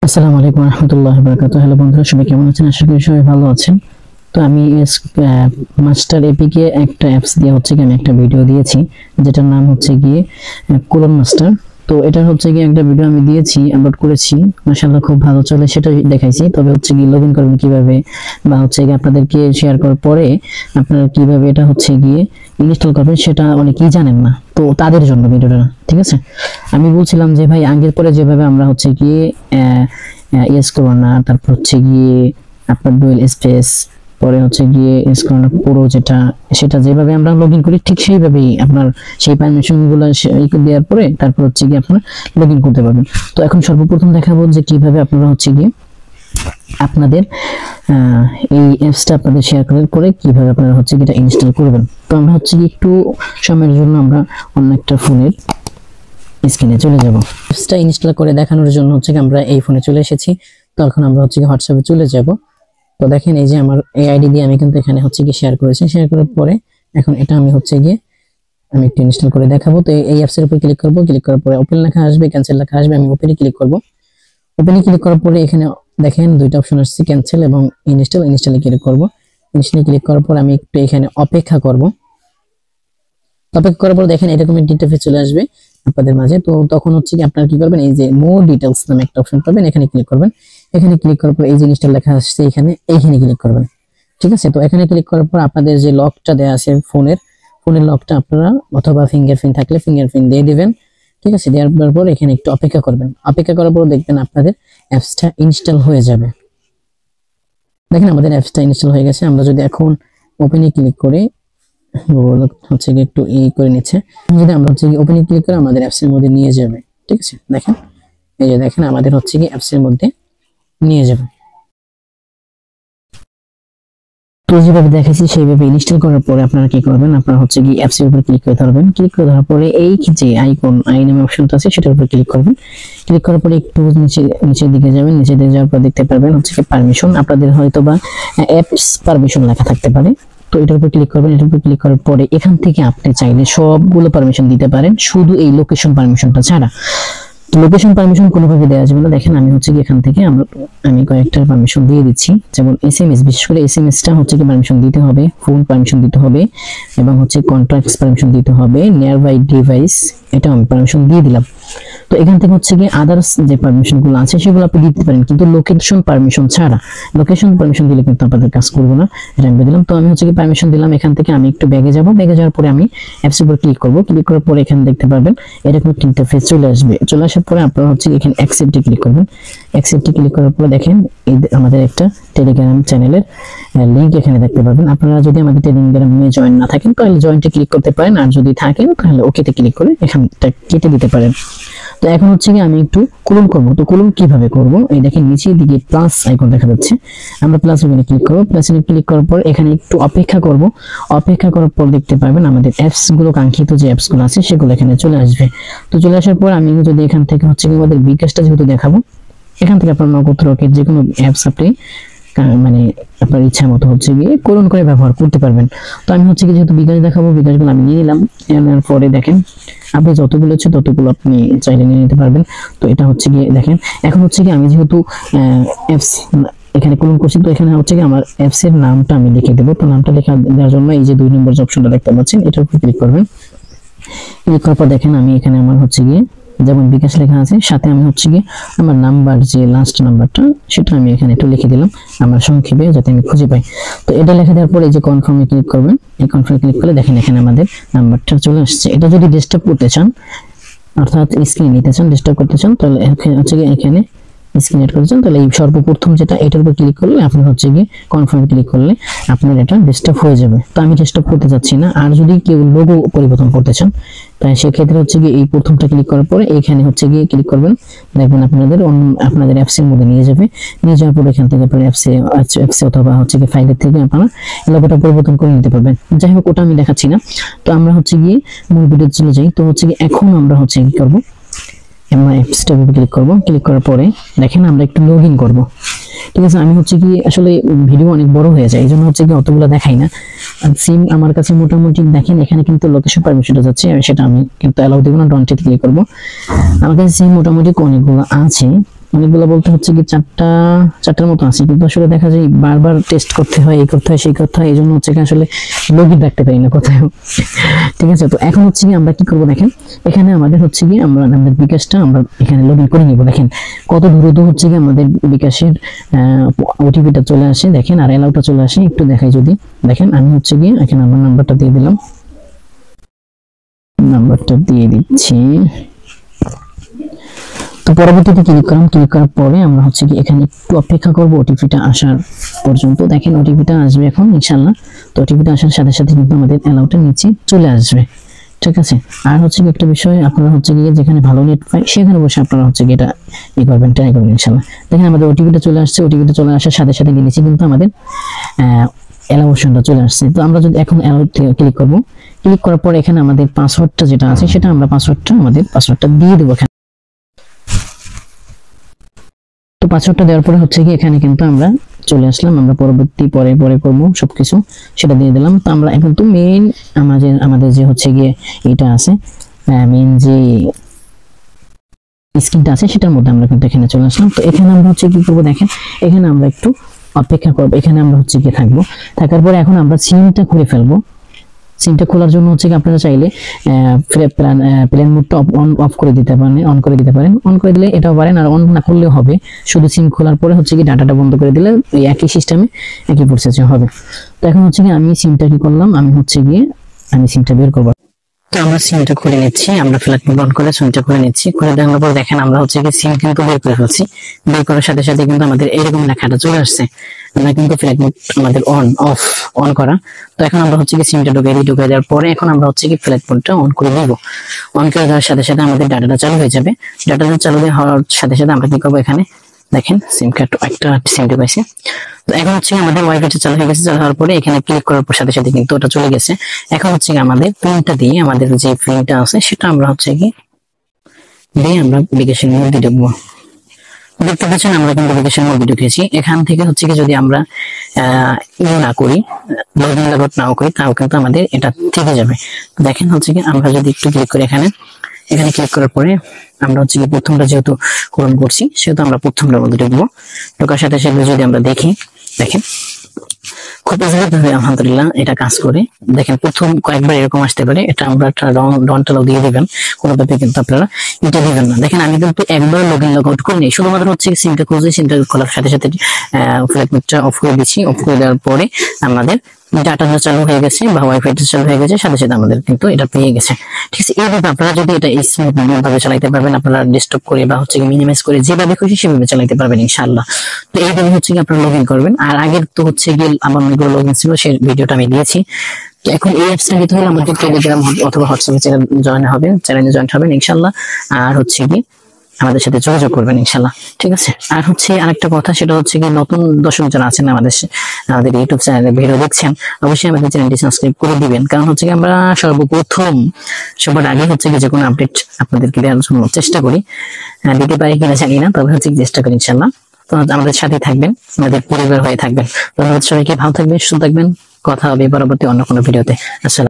আসসালামু আলাইকুম ওয়া রাহমাতুল্লাহি ওয়া বারাকাতুহু। হ্যালো বন্ধুরা, সবাই কেমন আছেন? আশা করি সবাই ভালো আছেন। তো আমি মাস্টার এপিকে একটা অ্যাপস দিয়ে আমি একটা ভিডিও দিয়েছি, যেটার নাম গিয়ে কোলন মাস্টার। তো এটা গিয়ে একটা ভিডিও আমি দিয়েছি, আপলোড করেছি, মাশাআল্লাহ খুব ভালো চলে, সেটা দেখাইছি। তবে গিয়ে লগইন করবেন কিভাবে, বা গিয়ে আপনাদেরকে শেয়ার করার পরে আপনারা কিভাবে এটা গিয়ে ইনস্টল করবেন, সেটা অনেকেই জানেন না। তো তাদের জন্য ভিডিওটা, ঠিক আছে? আমি বলছিলাম যে ভাই, আগের পরে যেভাবে আমরা গিয়ে ইয়েস করোনা, তারপর গিয়ে আপনার ডুয়েল স্পেস, পরে গিয়ে ইয়েস করোনা পুরো, সেটা যেভাবে আমরা লগইন করি ঠিক সেইভাবেই আপনার সেই পারমিশনগুলো দেওয়ার পরে তারপর গিয়ে আপনারা লগইন করতে পারবেন। তো এখন সর্বপ্রথম দেখাবো যে কিভাবে আপনারা গিয়ে আপনাদের এই অ্যাপসটা আপনাদের শেয়ার করার পরে কিভাবে আপনারা এটা ইনস্টল করবেন। তো আমরা একটু সময়ের জন্য আমরা অন্য একটা ফোনের স্ক্রিনে চলে যাব। অ্যাপসটা ইনস্টল করে দেখানোর জন্য আমরা এই ফোনে চলে এসেছি। তো এখন আমরা হোয়াটসঅ্যাপে চলে যাব। তো দেখেন, এই যে আমার এই আইডি দিয়ে আমি কিন্তু এখানে গিয়ে শেয়ার করেছি। শেয়ার করার পরে এখন এটা আমি গিয়ে আমি একটু ইনস্টল করে দেখাবো। তো এই অ্যাপসের উপর ক্লিক করব। ক্লিক করার পরে ওপেন লেখা আসবে, ক্যান্সেল লেখা আসবে। আমি ওপেনে ক্লিক করব। ওপেনে ক্লিক করার পরে এখানে দেখেন দুইটা অপশন আসছে, ক্যান্সেল এবং ইনস্টল। ইনস্টলে ক্লিক করব। ইনস্টলে ক্লিক করার পর আমি একটু এখানে অপেক্ষা করব। অপেক্ষা করার পর দেখেন এরকম একটা ইন্টারফেস চলে আসবে আপনাদের মাঝে। তো তখন কি আপনারা কি করবেন, এই যে মোর ডিটেইলস নামে একটা অপশন পাবেন, এখানে ক্লিক করবেন। এখানে ক্লিক করার পর এই জিনিসটা লেখা আসছে এইখানে ক্লিক করবেন, ঠিক আছে? তো এখানে ক্লিক করার পর আপনাদের যে লকটা দেয়া আছে ফোনের লকটা আপনারা অথবা ফিঙ্গারপ্রিন্ট থাকলে ফিঙ্গারপ্রিন্ট দিয়ে দিবেন, ঠিক আছে? দেওয়ার পর এখানে একটু অপেক্ষা করবেন। অপেক্ষা করার পর দেখবেন আপনাদের অ্যাপসটা ইনস্টল হয়ে যাবে। দেখেন আমাদের অ্যাপসটা ইনস্টল হয়ে গেছে। আমরা যদি এখন ওপেনে ক্লিক করি, একটু করে নিচ্ছে, যদি আমরা ওপেনে ক্লিক করে আমাদের অ্যাপস এর মধ্যে নিয়ে যাবে, ঠিক আছে? দেখেন, এই যে দেখেন আমাদের অ্যাপস এর মধ্যে নিয়ে যাবে। তো যেভাবে দেখাচ্ছি সেইভাবে ইনস্টল করার পরে আপনারা কি করবেন, আপনারা অ্যাপস এর উপর ক্লিক করে ধরবেন। ক্লিক করে ধরার পরে এই যে আই নামে অপশনটা আছে সেটার উপর ক্লিক করবেন। ক্লিক করার পরে একটু নিচের দিকে যাবেন। নিচের দিকে যাওয়ার পর দেখতে পারবেন পারমিশন, আপনাদের হয়তোবা অ্যাপস পারমিশন লেখা থাকতে পারে। তো এটার উপর ক্লিক করবেন। এটার উপর ক্লিক করার পরে এখান থেকে আপনি চাইলে সবগুলো পারমিশন দিতে পারেন, শুধু এই লোকেশন পারমিশনটা ছাড়া। লোকেশন পারমিশন কোনোভাবে দেওয়া যাবে না। দেখেন আমি এখান থেকে আমি কয়েকটা পারমিশন দিয়ে দিচ্ছি, যেমন এসএমএস, বিশেষ করে এসএমএসটা কি পারমিশন দিতে হবে, ফোন পারমিশন দিতে হবে, এবং কন্ট্যাক্টস পারমিশন দিতে হবে, নিয়ার বাই ডিভাইস এটা আমি পারমিশন দিয়ে দিলাম। তো এখান থেকে গিয়ে আদার্স যে পারমিশনগুলো আছে সেগুলো আপনি দিতে পারেন, কিন্তু লোকেশন পারমিশন ছাড়া। লোকেশন পারমিশন দিলে কিন্তু আপনাদের কাজ করবে না, এটা আমি দিলাম। তো আমি পারমিশন দিলাম। এখান থেকে আমি একটু ব্যাগে যাব। ব্যাগে যাওয়ার পরে আমি অ্যাপস উপর ক্লিক করব। ক্লিক করার পরে এখানে দেখতে পারবেন এরকম একটা ইন্টারফেস চলে আসবে। চলে আসার পরে আপনারা এখানে অ্যাকসেপ্টে ক্লিক করবেন। অ্যাকসেপ্টে ক্লিক করার পরে দেখেন এই আমাদের একটা টেলিগ্রাম চ্যানেলের লিংক এখানে দেখতে পারবেন। আপনারা যদি আমাদের টেলিগ্রামে জয়েন না থাকেন তাহলে জয়েন্টে ক্লিক করতে পারেন, আর যদি থাকেন তাহলে ওকেতে ক্লিক করে এখানটা কেটে দিতে পারেন। তো এখন আমি একটু ক্লোন করব। তো ক্লোন কিভাবে করব, এই দেখেন নিচের দিকে প্লাস আইকন দেখা যাচ্ছে, আমরা প্লাস আইকনে ক্লিক করব। প্লাস আইকনে ক্লিক করার পর এখানে একটু অপেক্ষা করব। অপেক্ষা করার পর দেখতে পারবেন আমাদের অ্যাপস গুলো, কাঙ্ক্ষিত যে অ্যাপস গুলো আছে সেগুলো এখানে চলে আসবে। তো চলে আসার পর আমি যদি এখান থেকে আমাদের বিকাশটা যেহেতু দেখাবো, এখান থেকে আপনার নগদ রকেট যে কোনো অ্যাপস আপনি মানে আপনার ইচ্ছা মতো গিয়ে ক্লোন করে ব্যবহার করতে পারবেন। তো আমি যেহেতু বিকাশ দেখাবো, বিকাশগুলো আমি নিয়ে নিলাম। নেওয়ার পরে দেখেন আপনি যতগুলো আছে ততগুলো আপনি চাইলে নিয়ে নিতে পারবেন। তো এটা গিয়ে দেখেন এখন কি আমি যেহেতু অ্যাপস এখানে ক্লোন করছি, তো এখানে আমার অ্যাপস এর নামটা আমি লিখে দেবো। তো নামটা লেখা দেওয়ার জন্য এই যে 2 নম্বর যে অপশনটা দেখতে পাচ্ছেন এটার উপর ক্লিক করবেন। ক্লিক করার পর দেখেন আমি এখানে আমার গিয়ে যেমন বিকাশ লেখা আছে, সাথে আমি গিয়ে আমার নাম্বার যে লাস্ট নাম্বারটা সেটা আমি এখানে একটু লিখে দিলাম আমার সংক্ষেপে, যাতে আমি খুঁজে পাই। তো এটা লিখে দেওয়ার পরে এই যে কনফার্মে ক্লিক করবেন। এই কনফার্মে ক্লিক করলে দেখেন এখানে আমাদের নাম্বারটা চলে আসছে। এটা যদি ডেস্কটপ করতে চান, অর্থাৎ স্ক্রিন নিতে চান, ডেস্কটপ করতে চান, তাহলে এখানে স্ক্রিন এড করতে চান, তাহলে এই সর্বপ্রথম যেটা এটার উপর ক্লিক করলে আপনি গিয়ে কনফার্মে ক্লিক করলে আপনার এটা ডেস্কটপ হয়ে যাবে। তো আমি ডেস্কটপ করতে যাচ্ছি না। আর যদি কেউ লোগো পরিবর্তন করতে চান তাই সেক্ষেত্রে গিয়ে এই প্রথমটা ক্লিক করার পরে এখানে গিয়ে ক্লিক করবেন। দেখবেন আপনাদের অ্যাপস এর মধ্যে নিয়ে যাবে। নিয়ে যাওয়ার পরে এখান থেকে আপনার অ্যাপসে অথবা ফাইলের থেকে আপনারা লোগোটা পরিবর্তন করে নিতে পারবেন। যাই হোক, ওটা আমি দেখাচ্ছি না। তো আমরা গিয়ে মূল ভিডিওতে চলে যাই। তো এখন আমরা কি করব, আমরা অ্যাপসটার উপর ক্লিক করব। ক্লিক করার পরে দেখেন আমরা একটু লগইন করব, ঠিক আছে? আমি কি আসলে ভিডিও অনেক বড় হয়ে যায়, এইজন্য কি অতগুলো দেখাই না। সিম আমার কাছে মোটামুটি দেখেন এখানে কিন্তু লোকেশন পারমিশনটা যাচ্ছে, সেটা আমি কিন্তু অ্যালাউ দেব না, ডন্টে ক্লিক করব। আমার কাছে সিম মোটামুটি অনেকগুলো আছে। অনেকগুলো বলতে হচ্ছে কি চারটার মতো আছে, কিন্তু আসলে দেখা যায় বারবার টেস্ট করতে হয়, এই করতে হয় সেই করতে হয়, এই জন্য হচ্ছে কি আসলে লগইন রাখতে পারি না কোথাও। ঠিক আছে, তো এখন হচ্ছে কি আমরা কি করব দেখেন, এখানে আমাদের হচ্ছে কি আমরা আমাদের বিকাশটা আমরা এখানে লগইন করে নিব। দেখেন কত দ্রুত হচ্ছে কি আমাদের বিকাশের ওটিপিটা চলে আসে, দেখেন আর অ্যালাউটা চলে আসে। একটু দেখাই যদি, দেখেন আমি হচ্ছে কি এখানে আমার নাম্বারটা দিয়ে দিলাম, নাম্বারটা দিয়ে দিচ্ছি। তো পরবর্তীতে ক্লিক করলাম, ক্লিক করার পরে আমরা হচ্ছে কি এখানে একটু অপেক্ষা করব ওটিপিটা আসার পর্যন্ত। দেখেন ওটিপিটা আসবে এখন ইনশাআল্লাহ। তো ওটিপিটা আসার সাথে সাথে কিন্তু আমাদের অ্যালাউটা নিচে চলে আসবে। ঠিক আছে, আর হচ্ছে কি একটা বিষয়, আপনারা হচ্ছে কি যেখানে ভালো নেট পায় সেখানে বসে আপনারা হচ্ছে কি এটা করবেন, ট্রাই করবেন ইনশাআল্লাহ। দেখেন আমাদের ওটিপিটা চলে আসছে, ওটিপিটা চলে আসার সাথে সাথে নিচে কিন্তু আমাদের অ্যালাউ অপশনটা চলে আসছে। তো আমরা যদি এখন অ্যালাউ ক্লিক করব, ক্লিক করার পর এখানে আমাদের পাসওয়ার্ডটা যেটা আছে সেটা আমরা পাসওয়ার্ডটা দিয়ে দেবো। তো পাসওয়ার্ডটা দেওয়ার পরে হচ্ছে কি এখানে কিন্তু আমরা চলে আসলাম, আমরা পরবর্তী পরে করব সবকিছু সেটা দিয়ে দিলাম। তো আমরা এখন তো মেইন আমাদের যে হচ্ছে গিয়ে এটা আছে, মেইন যে স্ক্রিনটা আছে সেটার মধ্যে আমরা কিন্তু এখানে চলে আসলাম। তো এখানে আমরা হচ্ছে কি করব দেখেন, এখানে আমরা একটু অপেক্ষা করব, এখানে আমরা হচ্ছে কি থাকবো, থাকার পরে এখন আমরা সিমটা খুলে ফেলবো। সিমটা খোলার জন্য হচ্ছে কি আপনারা চাইলে প্লেন মোডটা অফ করে দিতে পারেন, অন করে দিতে পারেন। অন করে দিলে এটাও পারেন, আর অন না করলেও হবে। শুধু সিম খোলার পরে হচ্ছে কি ডাটাটা বন্ধ করে দিলে এই একই সিস্টেমে একই প্রসেসে হবে। তো এখন হচ্ছে কি আমি সিমটা কি করলাম, আমি সিমটা বের করবো। তো আমরা সিমটা খুলে নিচ্ছি, আমরা ফ্ল্যাট মোড অন করে সিমটা খুলে নিচ্ছি। খুলে দেওয়ার পর দেখেন আমরা হচ্ছে কি সিম কিন্তু বের করে ফেলছি। বের করার সাথে সাথে কিন্তু আমাদের এরকম লেখাটা চলে আসছে, আমরা কিন্তু ফ্ল্যাট মোড আমাদের অন করা। তো এখন আমরা হচ্ছে কি সিমটা ঢুকে দেওয়ার পরে এখন আমরা হচ্ছে কি ফ্ল্যাট মোডটা অন করে নিব। অন করে দেওয়ার সাথে সাথে আমাদের ডাটাটা চালু হয়ে যাবে। ডাটাটা চালু হওয়ার সাথে সাথে আমরা কি করবো, এখানে দেখেন সিম কার্ড একটা সিম ঢুকাইছে। তো এখন হচ্ছে আমাদের ওয়াইফাইটা চালু হয়ে গেছে, চালু হওয়ার পরে এখানে ক্লিক করার পর সাথে সাথে কিন্তু ওটা চলে গেছে। এখন হচ্ছে আমাদের পিনটা দিয়ে, আমাদের যে পিনটা আছে সেটা আমরা হচ্ছে কি দিয়ে আমরা বিকাশের মধ্যে ঢুকবো। দেখতে পাচ্ছেন আমরা কিন্তু বিকাশের মধ্যে ঢুকেছি। এখান থেকে হচ্ছে কি যদি আমরা না করি, লগইন নাও করি, তাও কিন্তু আমাদের এটা থেকে যাবে। দেখেন হচ্ছে কি আমরা যদি একটু ক্লিক করি এখানে ক্লিক করার পরে আমরা হচ্ছে কি প্রথমটা যেহেতু পূরণ করছি সেহেতু আমরা প্রথমটার মধ্যে ঢুকবো। ঢোকার সাথে সাথে যদি আমরা দেখি, দেখেন খুব ভাবে আলহামদুলিল্লাহ এটা কাজ করে। দেখেন প্রথম কয়েকবার এরকম আসতে পারে, এটা আমরা ডনটা দিয়ে দিবেন, কোনোভাবে কিন্তু আপনারা এটা দিবেন না। দেখেন আমি কিন্তু একবার লগইন লগ আউট করিনি, শুধুমাত্র হচ্ছে সিমটা খুঁজে সিমটা খোলার সাথে সাথে ফ্ল্যাট মোডটা অফ করে দিচ্ছি। অফ করে দেওয়ার পরে আমাদের ডাটাটা চালু হয়ে গেছে বা ওয়াইফাইটা চালু হয়ে গেছে, সাথে সাথে আমাদের কিন্তু এটা পেয়ে গেছে। ঠিক আছে, এইভাবে আপনারা যদি এটা স্মুথ ভাবে চালাইতে পারবেন, আপনারা ডেস্কটপ করে বা হচ্ছে মিনিমাইজ করে যেভাবে খুশি সেভাবে চালাইতে পারবেন ইনশাআল্লাহ। তো এইভাবে হচ্ছে কি আপনারা লগইন করবেন। আর আগের তো হচ্ছে গিয়ে আমার অনেকগুলো লগইন ছিল, সেই ভিডিওটা আমি দিয়েছি। তো এখন এই অ্যাপসটা নিতে হলে আমাদের টেলিগ্রাম অথবা হোয়াটসঅ্যাপে চ্যানেলে জয়েন হবেন ইনশাআল্লাহ। আর হচ্ছে কি আমাদের সাথে যোগাযোগ করবেন ইনশাআল্লাহ। ঠিক আছে, আর হচ্ছে আরেকটা কথা, সেটা হচ্ছে কি নতুন দর্শক যারা আছেন আমাদের ইউটিউব চ্যানেলে ভিডিও দেখছেন, অবশ্যই আমাদের চ্যানেলটি সাবস্ক্রাইব করে দিবেন। কারণ হচ্ছে কি আমরা সর্বপ্রথম সবার আগে হচ্ছে কি যে কোনো আপডেট আপনাদেরকে দেওয়ার জন্য চেষ্টা করি, দিতে পারি কিনা জানি না, তবে হচ্ছে চেষ্টা করি ইনশাআল্লাহ। তো আমাদের সাথে থাকবেন, আমাদের পরিবার হয়ে থাকবেন। ধন্যবাদ সবাইকে, ভালো থাকবেন, সুস্থ থাকবেন। কথা হবে পরবর্তী অন্য কোনো ভিডিওতে। আসসালাম।